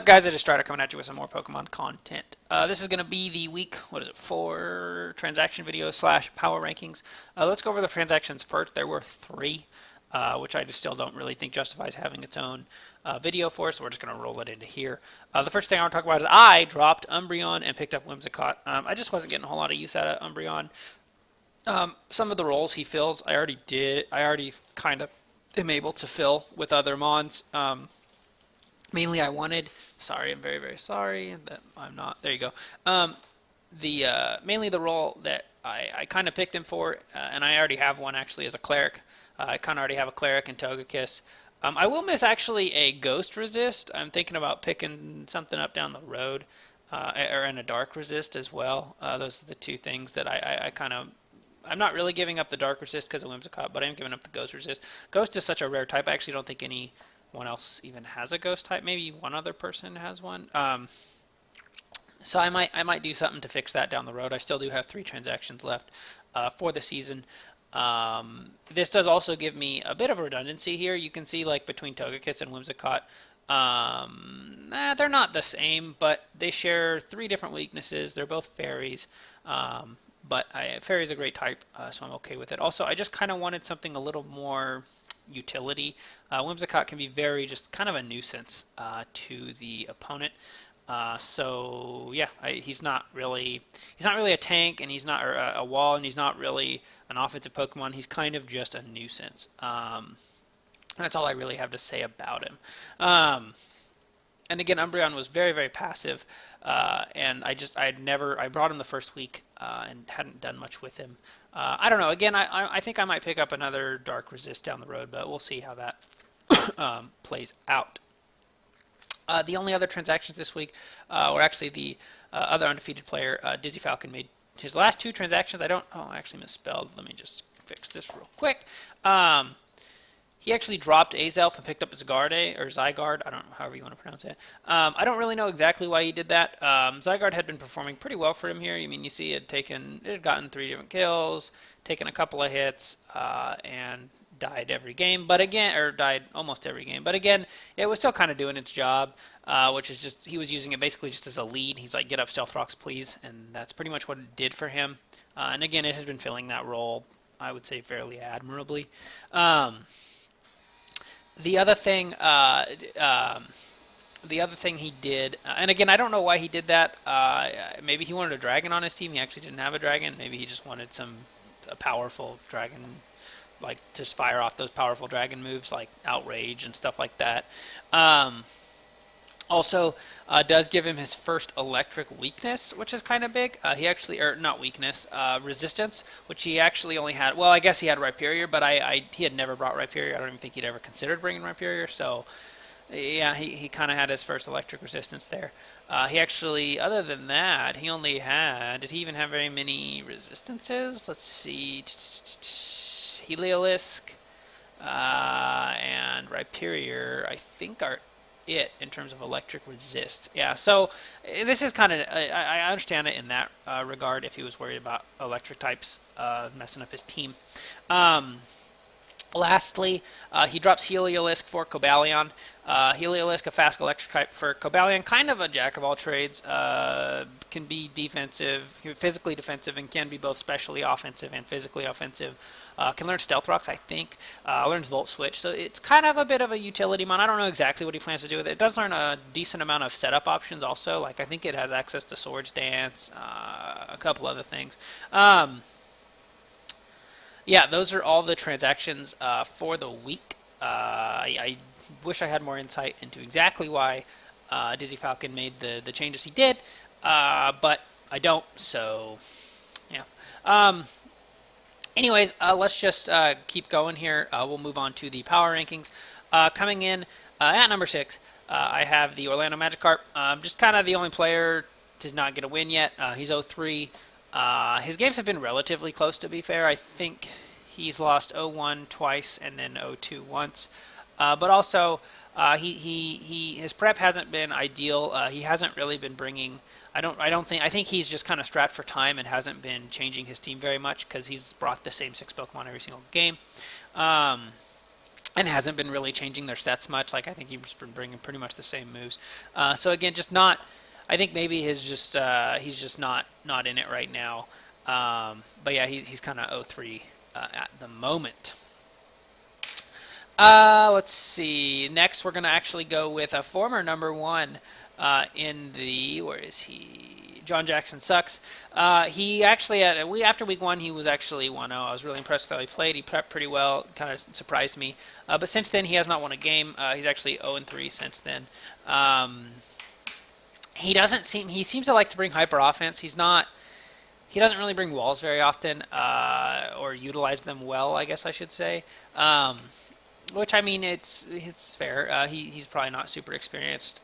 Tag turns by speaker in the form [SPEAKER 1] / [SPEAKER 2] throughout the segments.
[SPEAKER 1] Guys, I just started coming at you with some more Pokemon content. This is going to be the week, 4 transaction video slash power rankings. Let's go over the transactions first. There were 3, which I just still don't really think justifies having its own video for, so we're just going to roll it into here. The first thing I want to talk about is I dropped Umbreon and picked up Whimsicott. I just wasn't getting a whole lot of use out of Umbreon. Some of the roles he fills, I already kind of am able to fill with other Mons. Mainly I wanted, sorry, I'm very, very sorry that I'm not, there you go. Mainly the role that I kind of picked him for, and I already have one actually as a cleric. I kind of already have a cleric in Togekiss. I will miss actually a ghost resist. I'm thinking about picking something up down the road, or in a dark resist as well. Those are the two things that I kind of, I'm not really giving up the dark resist because of Whimsicott, but I am giving up the ghost resist. Ghost is such a rare type, I actually don't think anyone else even has a ghost type. Maybe one other person has one. So I might do something to fix that down the road. I still do have 3 transactions left for the season. This does also give me a bit of redundancy here. You can see like between Togekiss and Whimsicott, they're not the same, but they share 3 different weaknesses. They're both fairies. But fairy is a great type, so I'm okay with it. Also, I just kind of wanted something a little more utility. Whimsicott can be very just kind of a nuisance to the opponent. So yeah, he's not really a tank, and he's not a wall, and he's not really an offensive Pokemon. He's kind of just a nuisance. That's all I really have to say about him. And again, Umbreon was very, very passive, and I brought him the first week and hadn't done much with him. I don't know. Again, I think I might pick up another Dark Resist down the road, but we'll see how that plays out. The only other transactions this week were actually the other undefeated player, Dizzy Falcon, made his last 2 transactions. I actually misspelled. Let me just fix this real quick. He actually dropped Azelf and picked up Zygarde, or Zygarde, I don't know, however you want to pronounce it. I don't really know exactly why he did that. Zygarde had been performing pretty well for him here. I mean, you see it had gotten 3 different kills, taken a couple of hits, and died every game, but again, or died almost every game. But again, it was still kind of doing its job, which is just, he was using it basically just as a lead. He's like, get up Stealth Rocks, please, and that's pretty much what it did for him. And again, it has been filling that role, I would say, fairly admirably. The other thing he did, and again, I don't know why he did that. Maybe he wanted a dragon on his team. He actually didn't have a dragon. Maybe he just wanted a powerful dragon, like to fire off those powerful dragon moves like Outrage and stuff like that. Also, does give him his first electric weakness, which is kind of big. He actually, or not weakness, resistance, which he actually only had. Well, I guess he had Rhyperior, but he had never brought Rhyperior. I don't even think he'd ever considered bringing Rhyperior. So, yeah, he kind of had his first electric resistance there. He actually, other than that, he only had. Did he even have very many resistances? Let's see, Heliolisk and Rhyperior, I think are it in terms of electric resist. Yeah, so this is kind of, I understand it in that regard if he was worried about electric types messing up his team. Lastly, he drops Heliolisk for Cobalion. Heliolisk, a fast electric type for Cobalion, kind of a jack of all trades. Can be defensive, physically defensive, and can be both specially offensive and physically offensive. Can learn Stealth Rocks, I think. Learns Volt Switch, so it's kind of a bit of a utility mon. I don't know exactly what he plans to do with it. It does learn a decent amount of setup options also. Like, I think it has access to Swords Dance, a couple other things. Yeah, those are all the transactions for the week. I wish I had more insight into exactly why Dizzy Falcon made the changes he did, but I don't, so yeah. Anyways, let's just keep going here. We'll move on to the power rankings. Coming in at number 6, I have the Orlando Magikarp. Just kind of the only player to not get a win yet. He's 0-3. His games have been relatively close, to be fair. I think he's lost 0-1 twice and then 0-2 once. But also, his prep hasn't been ideal. He hasn't really been bringing. I think he's just kind of strapped for time and hasn't been changing his team very much because he's brought the same 6 Pokemon every single game. and hasn't been really changing their sets much. Like I think he's been bringing pretty much the same moves. So again, just not. I think maybe he's just not in it right now. But yeah, he's kind of 0-3 at the moment. Let's see. Next, we're gonna actually go with a former number one in the where is he? John Jackson sucks. He actually after week one he was actually 1-0. I was really impressed with how he played. He prepped pretty well. Kind of surprised me. But since then he has not won a game. He's actually 0-3 since then. He seems to like to bring hyper offense. He doesn't really bring walls very often, or utilize them well, I guess I should say. Which I mean, it's fair. He's probably not super experienced.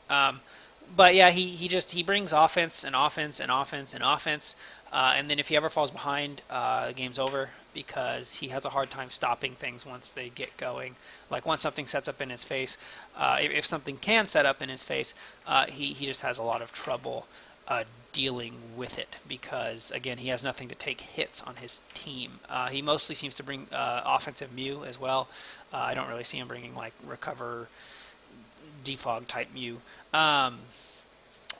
[SPEAKER 1] But yeah, he brings offense and offense and offense and offense, and then if he ever falls behind, the game's over because he has a hard time stopping things once they get going. Like once something sets up in his face, if something can set up in his face, he just has a lot of trouble dealing with it because again he has nothing to take hits on his team. He mostly seems to bring offensive Mew as well. I don't really see him bringing like recover, defog type Mew.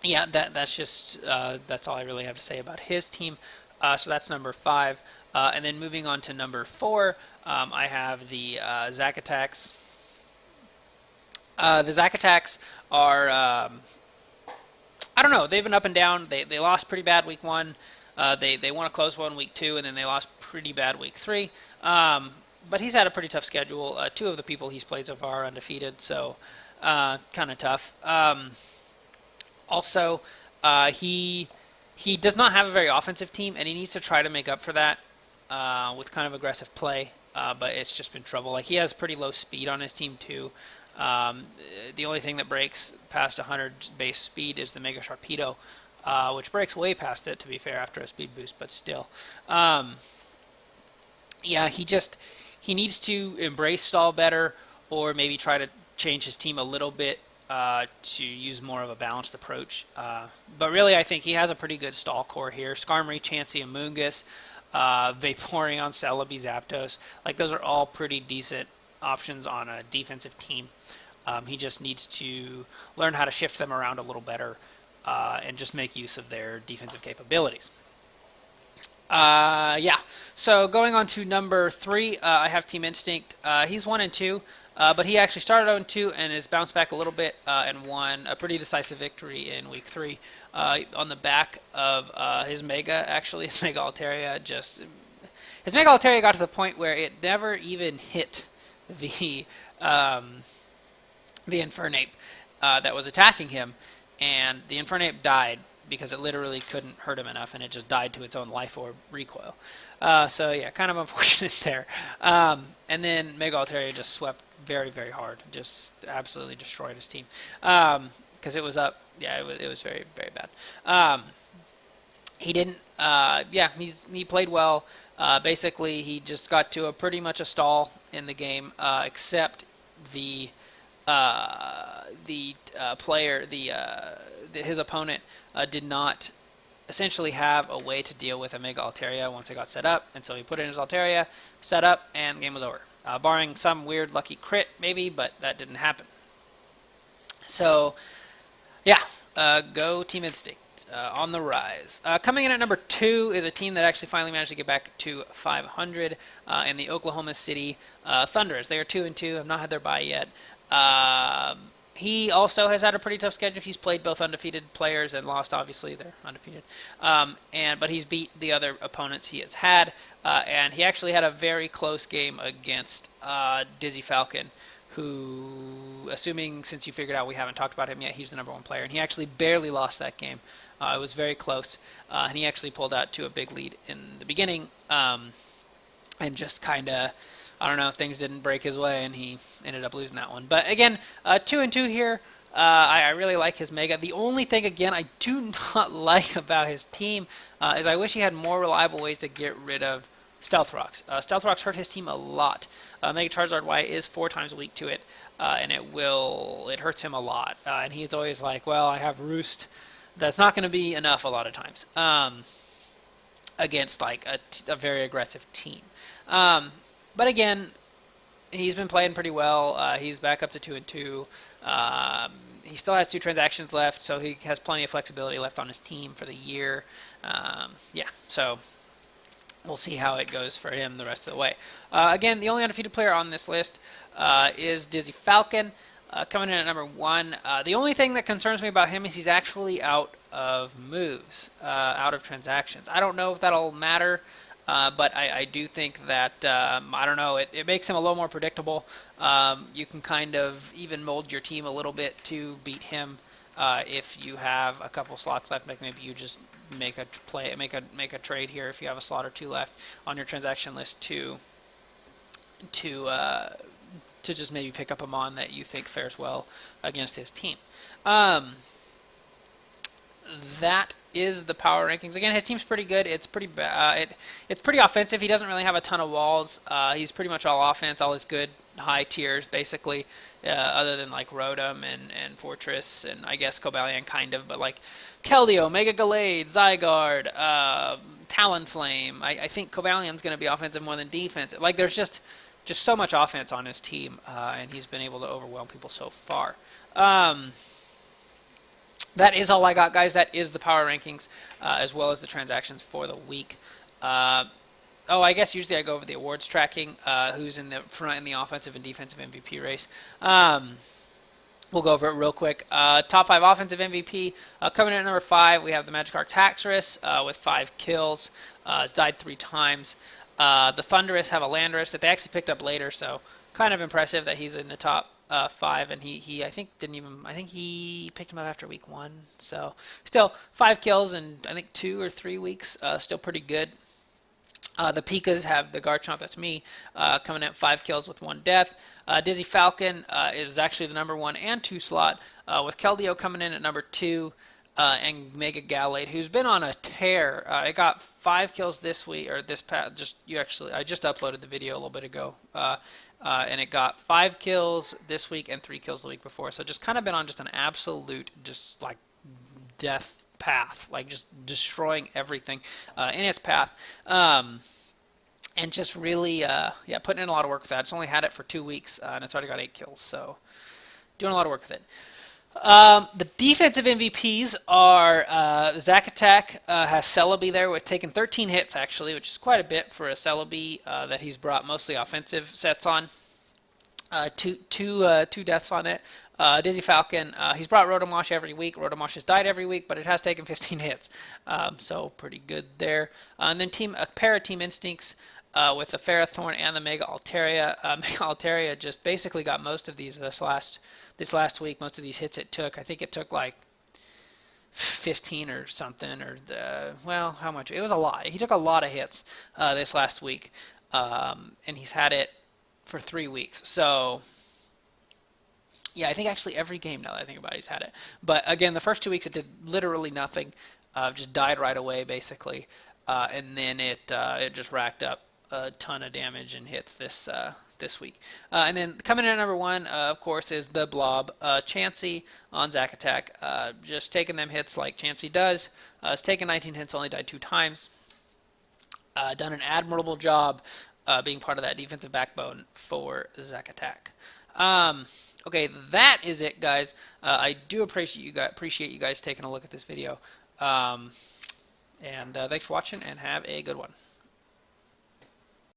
[SPEAKER 1] Yeah, that's all I really have to say about his team. So that's number 5, and then moving on to number 4, I have the Zack Attacks. The Zack Attacks are I don't know. They've been up and down. They lost pretty bad week 1. They won a close one week 2, and then they lost pretty bad week 3. But he's had a pretty tough schedule. 2 of the people he's played so far are undefeated, so kind of tough. Also, he does not have a very offensive team, and he needs to try to make up for that with kind of aggressive play. But it's just been trouble. Like he has pretty low speed on his team too. The only thing that breaks past 100 base speed is the Mega Sharpedo, which breaks way past it, to be fair, after a speed boost, but still. Yeah, he needs to embrace stall better, or maybe try to change his team a little bit to use more of a balanced approach. But really, I think he has a pretty good stall core here. Skarmory, Chansey, Amoonguss, Vaporeon, Celebi, Zapdos. Like, those are all pretty decent options on a defensive team. He just needs to learn how to shift them around a little better and just make use of their defensive capabilities. Yeah. So going on to number 3, I have Team Instinct. He's 1-2, but he actually started 0-2 and has bounced back a little bit and won a pretty decisive victory in week 3 on the back of his Mega. Actually, his Mega Altaria got to the point where it never even hit the Infernape that was attacking him, and the Infernape died because it literally couldn't hurt him enough, and it just died to its own life orb recoil. So yeah, kind of unfortunate there. And then Mega Altaria just swept very, very hard, just absolutely destroyed his team because it was up. Yeah, it was very, very bad. He didn't. Yeah, he played well. Basically, he just got to pretty much a stall in the game, except his opponent did not essentially have a way to deal with a Mega Altaria once it got set up, and so he put in his Altaria, set up, and the game was over. Barring some weird lucky crit, maybe, but that didn't happen. So, yeah, go Team Instinct. On the rise. Coming in at number 2 is a team that actually finally managed to get back to 500 in the Oklahoma City Thunderers. They are 2-2, have not had their bye yet. He also has had a pretty tough schedule. He's played both undefeated players and lost, obviously. They're undefeated. But he's beat the other opponents he has had. And he actually had a very close game against Dizzy Falcon, who, assuming since you figured out we haven't talked about him yet, he's the number 1 player. And he actually barely lost that game. It was very close. And he actually pulled out to a big lead in the beginning. And just kind of, I don't know, things didn't break his way, and he ended up losing that one. But again, 2-2 here. I really like his Mega. The only thing, again, I do not like about his team is I wish he had more reliable ways to get rid of Stealth Rocks. Stealth Rocks hurt his team a lot. Mega Charizard Y is 4 times weak to it, and it hurts him a lot. And he's always like, well, I have Roost. That's not going to be enough a lot of times against like a very aggressive team. But again, He's been playing pretty well. He's back up to 2-2. Um, he still has 2 transactions left, so he has plenty of flexibility left on his team for the year. Yeah, so we'll see how it goes for him the rest of the way. Again, the only undefeated player on this list is Dizzy Falcon, coming in at number 1. The only thing that concerns me about him is he's actually out of moves, out of transactions. I don't know if that'll matter, but I do think that, I don't know, it makes him a little more predictable. You can kind of even mold your team a little bit to beat him if you have a couple slots left. Like maybe you just make a trade here if you have a slot or 2 left on your transaction list to just maybe pick up a mon that you think fares well against his team. That is the power rankings. Again, his team's pretty good. It's pretty it's pretty offensive. He doesn't really have a ton of walls. He's pretty much all offense. All his good high tiers, basically, other than like Rotom and Fortress and I guess Cobalion kind of, but like Keldeo, Mega Gallade, Zygarde, Talonflame. I think Cobalion's going to be offensive more than defensive. Like there's just so much offense on his team, and he's been able to overwhelm people so far. That is all I got, guys. That is the power rankings, as well as the transactions for the week. I guess usually I go over the awards tracking, who's in the front in the offensive and defensive MVP race. We'll go over it real quick. Top 5 offensive MVP. Coming in at number 5, we have the Magikarp Haxorus with 5 kills. Has died 3 times. The Thundurus have a Landorus that they actually picked up later, so kind of impressive that he's in the top 5, and he I think he picked him up after week 1, so still 5 kills in I think 2 or 3 weeks, still pretty good. The Pikas have the Garchomp, that's me, coming at 5 kills with 1 death. Dizzy Falcon is actually the number 1 and 2 slot, with Keldeo coming in at number 2, and Mega Gallade, who's been on a tear. I got 5 kills this week, or this past. I just uploaded the video a little bit ago, and it got 5 kills this week and 3 kills the week before. So just kind of been on just an absolute, just like death path, like just destroying everything in its path. And just really, putting in a lot of work with that. It's only had it for 2 weeks, and it's already got 8 kills. So doing a lot of work with it. The defensive MVPs are Zack Attack has Celebi there with taking 13 hits actually, which is quite a bit for a Celebi that he's brought mostly offensive sets on. Two deaths on it. Dizzy Falcon, he's brought Rotomosh every week. Rotomosh has died every week, but it has taken 15 hits, so pretty good there. And then a pair of Team Instincts with the Ferrothorn and the Mega Altaria. Mega Altaria just basically got most of these this last week. Most of these hits it took. I think it took like 15 or something, or how much? It was a lot. He took a lot of hits this last week, and he's had it for 3 weeks. So yeah, I think actually every game now that I think about it, he's had it. But again, the first 2 weeks it did literally nothing. Just died right away basically, and then it just racked up a ton of damage and hits this week. And then coming in at number 1, of course, is the Blob, Chansey on Zack Attack. Just taking them hits like Chansey does. Has taken 19 hits, only died 2 times. Done an admirable job being part of that defensive backbone for Zack Attack. Okay, that is it, guys. I do appreciate you guys taking a look at this video. And thanks for watching, and have a good one.